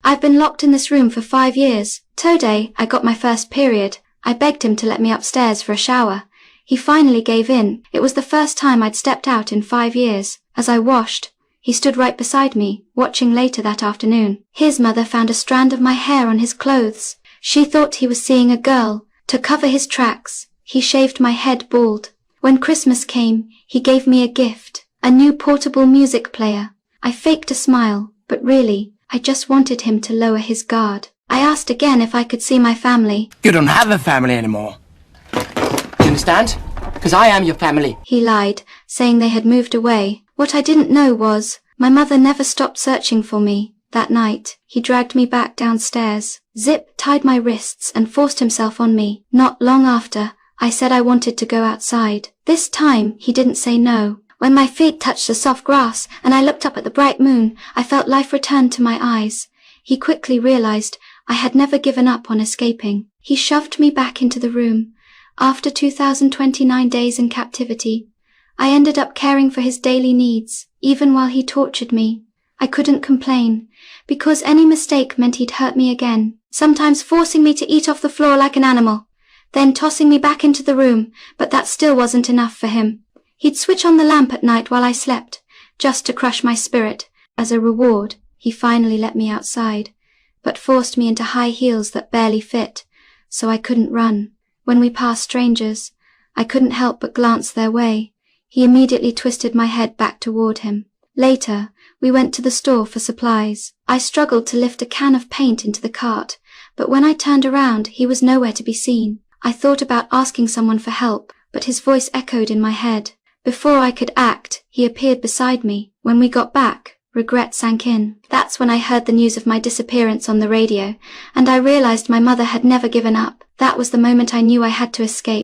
I've been locked in this room for 5 years. Today, I got my first period. I begged him to let me upstairs for a shower. He finally gave in. It was the first time I'd stepped out in 5 years. As I washed, he stood right beside me, watching later that afternoon. His mother found a strand of my hair on his clothes. She thought he was seeing a girl. To cover his tracks, he shaved my head bald. When Christmas came, he gave me a gift, a new portable music player. I faked a smile, but really, I just wanted him to lower his guard. I asked again if I could see my family. You don't have a family anymore. Do you understand? Because I am your family. He lied, saying they had moved away. What I didn't know was, my mother never stopped searching for me. That night, he dragged me back downstairs. Zip tied my wrists and forced himself on me. Not long after, I said I wanted to go outside. This time, he didn't say no. When my feet touched the soft grass and I looked up at the bright moon, I felt life return to my eyes. He quickly realized I had never given up on escaping. He shoved me back into the room. After 2029 days in captivity, I ended up caring for his daily needs. Even while he tortured me, I couldn't complain, because any mistake meant he'd hurt me again, sometimes forcing me to eat off the floor like an animal, then tossing me back into the room, but that still wasn't enough for him. He'd switch on the lamp at night while I slept, just to crush my spirit. As a reward, he finally let me outside, but forced me into high heels that barely fit, so I couldn't run. When we passed strangers, I couldn't help but glance their way. He immediately twisted my head back toward him. Later, we went to the store for supplies. I struggled to lift a can of paint into the cart, but when I turned around, he was nowhere to be seen. I thought about asking someone for help, but his voice echoed in my head. Before I could act, he appeared beside me. When we got back, regret sank in. That's when I heard the news of my disappearance on the radio, and I realized my mother had never given up. That was the moment I knew I had to escape.